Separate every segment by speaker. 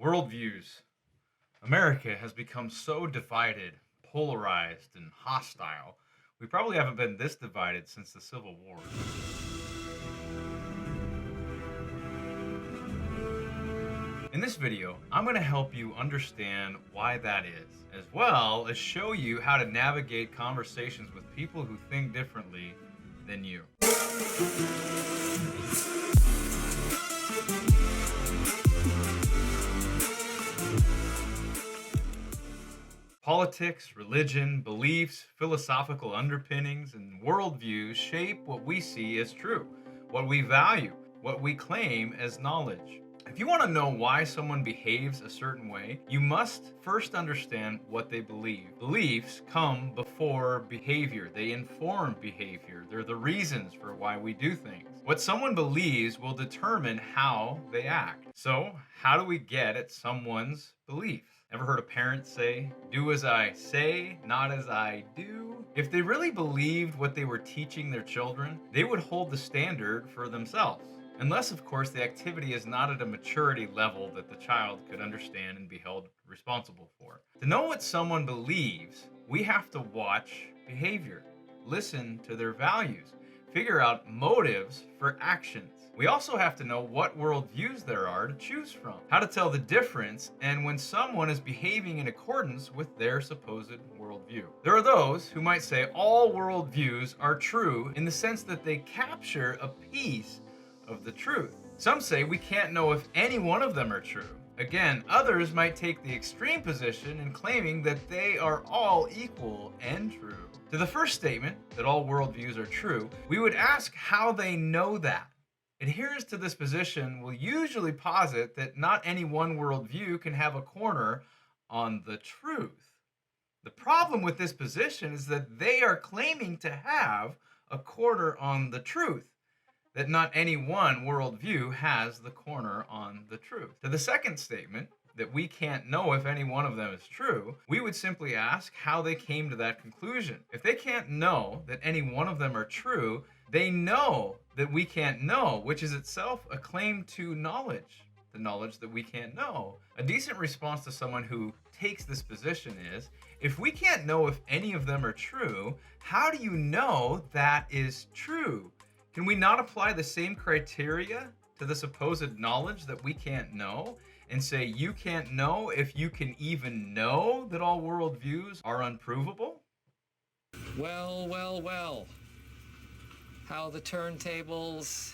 Speaker 1: Worldviews. America has become so divided, polarized, and hostile. We probably haven't been this divided since the Civil War. In this video, I'm going to help you understand why that is, as well as show you how to navigate conversations with people who think differently than you. Politics, religion, beliefs, philosophical underpinnings, and worldviews shape what we see as true, what we value, what we claim as knowledge. If you want to know why someone behaves a certain way, you must first understand what they believe. Beliefs come before behavior. They inform behavior. They're the reasons for why we do things. What someone believes will determine how they act. So, how do we get at someone's beliefs? Ever heard a parent say, "Do as I say, not as I do"? If they really believed what they were teaching their children, they would hold the standard for themselves. Unless, of course, the activity is not at a maturity level that the child could understand and be held responsible for. To know what someone believes, we have to watch behavior, listen to their values, figure out motives for actions. We also have to know what worldviews there are to choose from, how to tell the difference, and when someone is behaving in accordance with their supposed worldview. There are those who might say all worldviews are true in the sense that they capture a piece of the truth. Some say we can't know if any one of them are true. Again, others might take the extreme position in claiming that they are all equal and true. To the first statement, that all worldviews are true, we would ask how they know that. Adherents to this position will usually posit that not any one worldview can have a corner on the truth. The problem with this position is that they are claiming to have a corner on the truth, that not any one worldview has the corner on the truth. To the second statement, that we can't know if any one of them is true, we would simply ask how they came to that conclusion. If they can't know that any one of them are true, they know that we can't know, which is itself a claim to knowledge, the knowledge that we can't know. A decent response to someone who takes this position is, if we can't know if any of them are true, how do you know that is true? Can we not apply the same criteria to the supposed knowledge that we can't know and say you can't know if you can even know that all worldviews are unprovable?
Speaker 2: Well. How the turntables.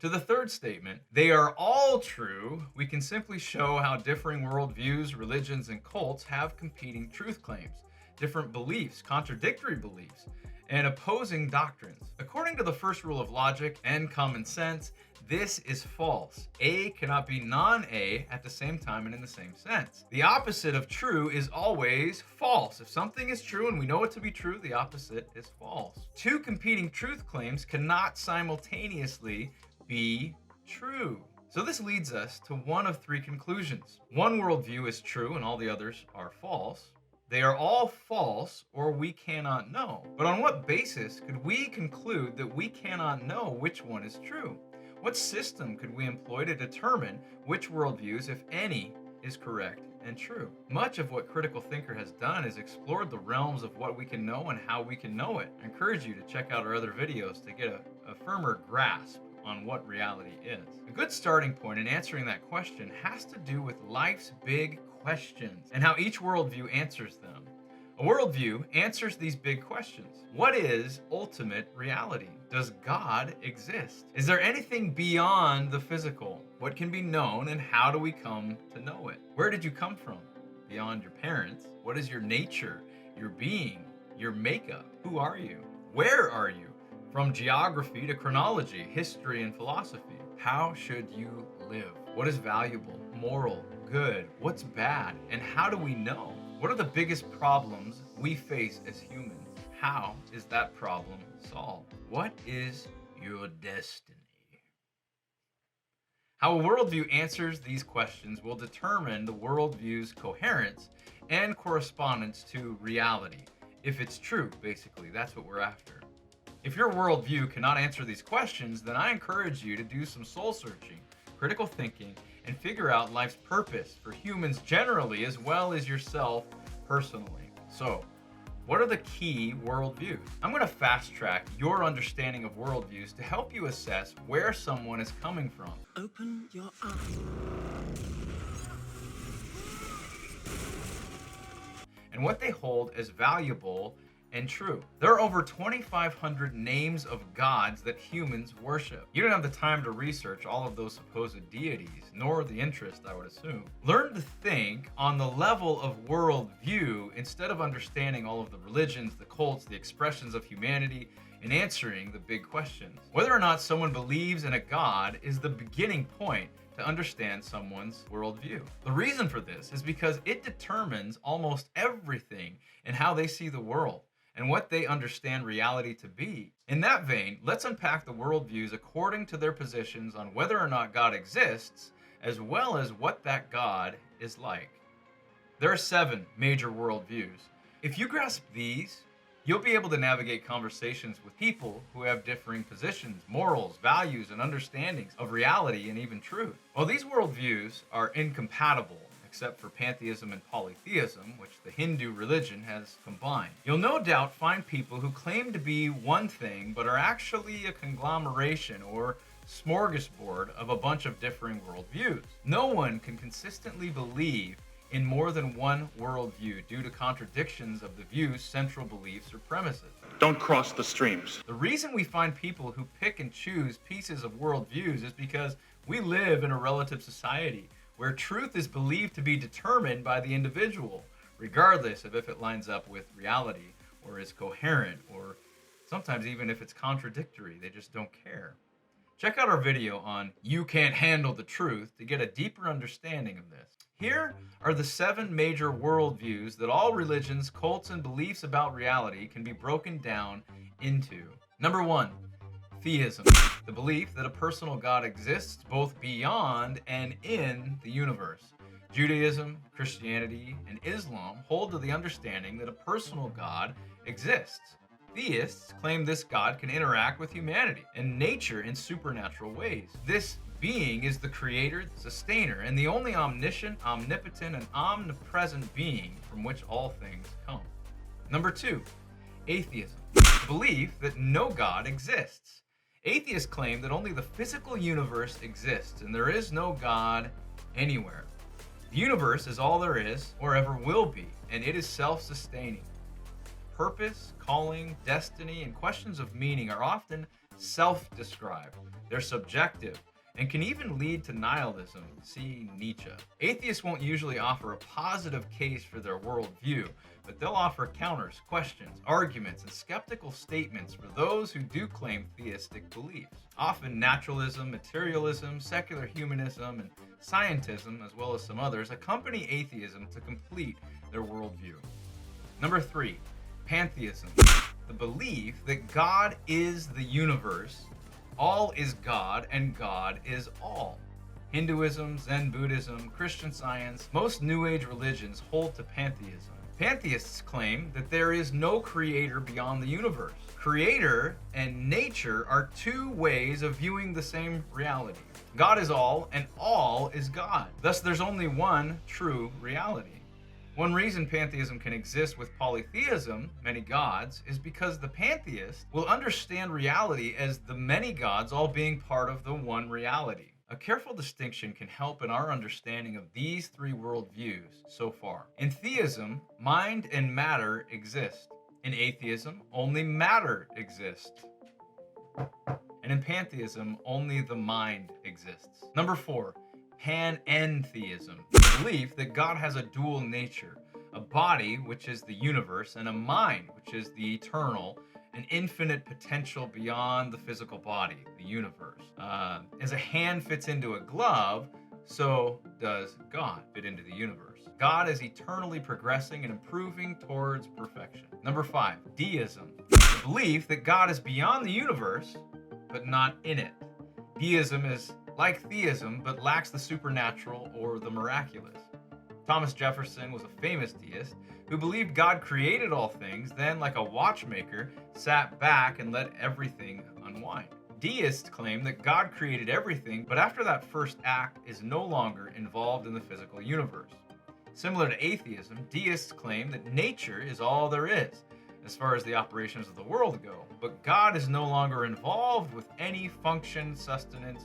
Speaker 1: To the third statement, they are all true, we can simply show how differing worldviews, religions, and cults have competing truth claims, different beliefs, contradictory beliefs, and opposing doctrines. According to the first rule of logic and common sense, this is false. A cannot be non-A at the same time and in the same sense. The opposite of true is always false. If something is true and we know it to be true, the opposite is false. Two competing truth claims cannot simultaneously be true. So this leads us to one of three conclusions. One worldview is true and all the others are false. They are all false, or we cannot know. But on what basis could we conclude that we cannot know which one is true? What system could we employ to determine which worldviews, if any, is correct and true? Much of what Critical Thinker has done is explored the realms of what we can know and how we can know it. I encourage you to check out our other videos to get a firmer grasp on what reality is. A good starting point in answering that question has to do with life's big questions and how each worldview answers them. A worldview answers these big questions. What is ultimate reality? Does God exist? Is there anything beyond the physical? What can be known and how do we come to know it? Where did you come from? Beyond your parents? What is your nature, your being, your makeup? Who are you? Where are you? From geography to chronology, history, and philosophy. How should you live? What is valuable, moral, good? What's bad? And how do we know? What are the biggest problems we face as humans? How is that problem solved? What is your destiny? How a worldview answers these questions will determine the worldview's coherence and correspondence to reality. If it's true, basically, that's what we're after. If your worldview cannot answer these questions, then I encourage you to do some soul searching, critical thinking, and figure out life's purpose for humans generally as well as yourself personally. So, what are the key worldviews? I'm going to fast track your understanding of worldviews to help you assess where someone is coming from.
Speaker 3: Open your eyes.
Speaker 1: And what they hold as valuable and true. There are over 2,500 names of gods that humans worship. You don't have the time to research all of those supposed deities, nor the interest, I would assume. Learn to think on the level of worldview instead of understanding all of the religions, the cults, the expressions of humanity, and answering the big questions. Whether or not someone believes in a god is the beginning point to understand someone's worldview. The reason for this is because it determines almost everything in how they see the world and what they understand reality to be. In that vein, let's unpack the worldviews according to their positions on whether or not God exists, as well as what that God is like. There are 7 major worldviews. If you grasp these, you'll be able to navigate conversations with people who have differing positions, morals, values, and understandings of reality and even truth. While these worldviews are incompatible, except for Pantheism and Polytheism, which the Hindu religion has combined, you'll no doubt find people who claim to be one thing but are actually a conglomeration or smorgasbord of a bunch of differing worldviews. No one can consistently believe in more than one worldview due to contradictions of the view's central beliefs or premises.
Speaker 4: Don't cross the streams.
Speaker 1: The reason we find people who pick and choose pieces of worldviews is because we live in a relative society where truth is believed to be determined by the individual, regardless of if it lines up with reality or is coherent, or sometimes even if it's contradictory. They just don't care. Check out our video on You Can't Handle the Truth to get a deeper understanding of this. Here are the 7 major worldviews that all religions, cults, and beliefs about reality can be broken down into. Number 1, Theism, the belief that a personal God exists both beyond and in the universe. Judaism, Christianity, and Islam hold to the understanding that a personal God exists. Theists claim this God can interact with humanity and nature in supernatural ways. This being is the creator, sustainer, and the only omniscient, omnipotent, and omnipresent being from which all things come. Number 2, Atheism, the belief that no God exists. Atheists claim that only the physical universe exists and there is no God anywhere. The universe is all there is or ever will be, and it is self-sustaining. Purpose, calling, destiny, and questions of meaning are often self-described. They're subjective and can even lead to nihilism. See Nietzsche. Atheists won't usually offer a positive case for their worldview, but they'll offer counters, questions, arguments, and skeptical statements for those who do claim theistic beliefs. Often naturalism, materialism, secular humanism, and scientism, as well as some others, accompany atheism to complete their worldview. Number 3, Pantheism, the belief that God is the universe, all is God, and God is all. Hinduism, Zen Buddhism, Christian Science, most New Age religions hold to pantheism. Pantheists claim that there is no creator beyond the universe. Creator and nature are 2 ways of viewing the same reality. God is all, and all is God. Thus, there's only one true reality. One reason pantheism can exist with polytheism, many gods, is because the pantheist will understand reality as the many gods all being part of the one reality. A careful distinction can help in our understanding of these 3 worldviews so far. In theism, mind and matter exist. In atheism, only matter exists. And in pantheism, only the mind exists. Number 4, Panentheism, the belief that God has a dual nature, a body, which is the universe, and a mind, which is the eternal, an infinite potential beyond the physical body, the universe. As a hand fits into a glove, so does God fit into the universe. God is eternally progressing and improving towards perfection. Number 5, Deism, the belief that God is beyond the universe, but not in it. Deism is like theism, but lacks the supernatural or the miraculous. Thomas Jefferson was a famous deist who believed God created all things, then, like a watchmaker, sat back and let everything unwind. Deists claim that God created everything, but after that first act is no longer involved in the physical universe. Similar to atheism, deists claim that nature is all there is, as far as the operations of the world go, but God is no longer involved with any function, sustenance,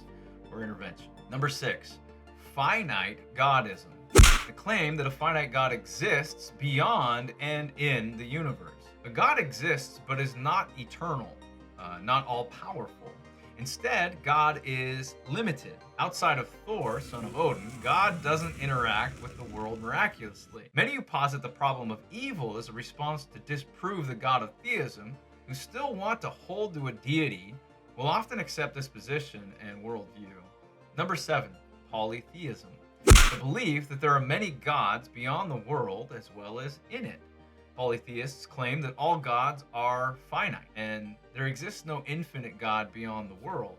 Speaker 1: or intervention. Number 6, Finite Godism. The claim that a finite God exists beyond and in the universe. A God exists but is not eternal, not all-powerful. Instead, God is limited. Outside of Thor, son of Odin, God doesn't interact with the world miraculously. Many who posit the problem of evil as a response to disprove the God of theism, who still want to hold to a deity, will often accept this position and worldview. Number 7, Polytheism. The belief that there are many gods beyond the world as well as in it. Polytheists claim that all gods are finite, and there exists no infinite God beyond the world.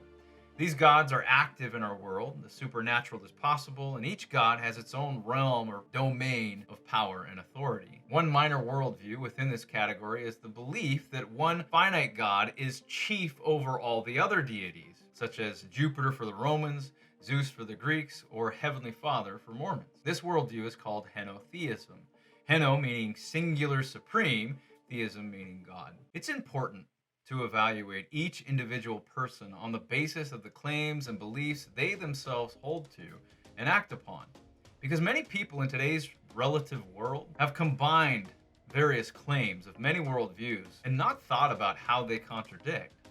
Speaker 1: These gods are active in our world, the supernatural is possible, and each god has its own realm or domain of power and authority. One minor worldview within this category is the belief that one finite God is chief over all the other deities, such as Jupiter for the Romans, Zeus for the Greeks, or Heavenly Father for Mormons. This worldview is called henotheism. Heno meaning singular supreme, theism meaning God. It's important to evaluate each individual person on the basis of the claims and beliefs they themselves hold to and act upon. Because many people in today's relative world have combined various claims of many worldviews and not thought about how they contradict.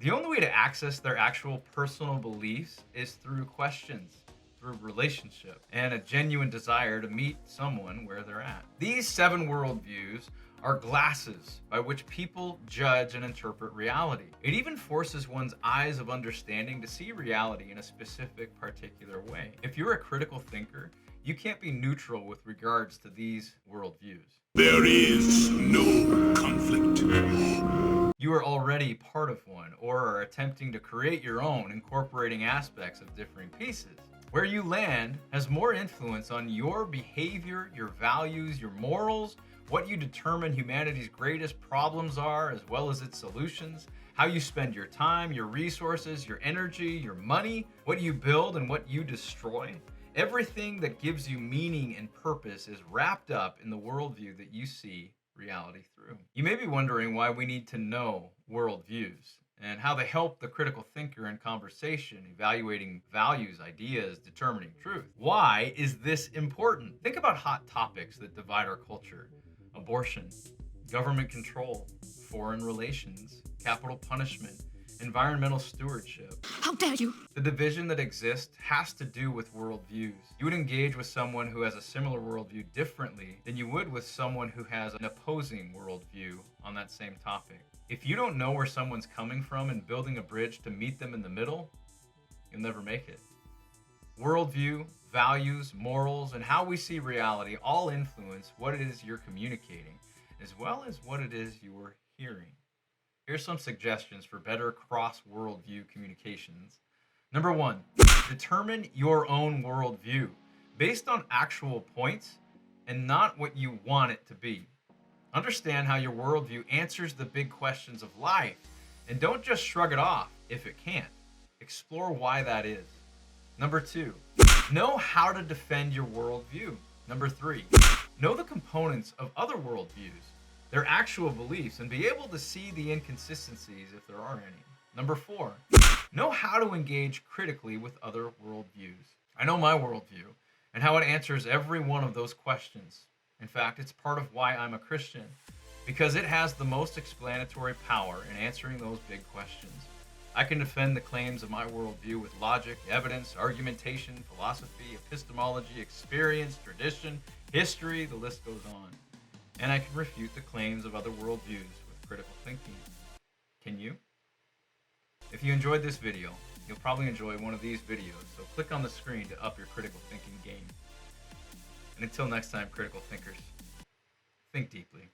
Speaker 1: The only way to access their actual personal beliefs is through questions, through relationship, and a genuine desire to meet someone where they're at. These 7 worldviews are glasses by which people judge and interpret reality. It even forces one's eyes of understanding to see reality in a specific, particular way. If you're a critical thinker, you can't be neutral with regards to these worldviews.
Speaker 5: There is no conflict.
Speaker 1: You are already part of one, or are attempting to create your own, incorporating aspects of differing pieces. Where you land has more influence on your behavior, your values, your morals, what you determine humanity's greatest problems are, as well as its solutions, how you spend your time, your resources, your energy, your money, what you build and what you destroy. Everything that gives you meaning and purpose is wrapped up in the worldview that you see reality through. You may be wondering why we need to know worldviews and how they help the critical thinker in conversation, evaluating values, ideas, determining truth. Why is this important? Think about hot topics that divide our culture. Abortion, government control, foreign relations, capital punishment, environmental stewardship.
Speaker 3: How dare you?
Speaker 1: The division that exists has to do with worldviews. You would engage with someone who has a similar worldview differently than you would with someone who has an opposing worldview on that same topic. If you don't know where someone's coming from and building a bridge to meet them in the middle, you'll never make it. Worldview, values, morals, and how we see reality all influence what it is you're communicating, as well as what it is you're hearing. Here's some suggestions for better cross-worldview communications. Number 1, determine your own worldview based on actual points and not what you want it to be. Understand how your worldview answers the big questions of life, and don't just shrug it off if it can't. Explore why that is. Number 2, know how to defend your worldview. Number 3, know the components of other worldviews, their actual beliefs, and be able to see the inconsistencies if there are any. Number 4, know how to engage critically with other worldviews. I know my worldview and how it answers every one of those questions. In fact, it's part of why I'm a Christian, because it has the most explanatory power in answering those big questions. I can defend the claims of my worldview with logic, evidence, argumentation, philosophy, epistemology, experience, tradition, history, the list goes on. And I can refute the claims of other worldviews with critical thinking. Can you? If you enjoyed this video, you'll probably enjoy one of these videos, so click on the screen to up your critical thinking game. And until next time, critical thinkers, think deeply.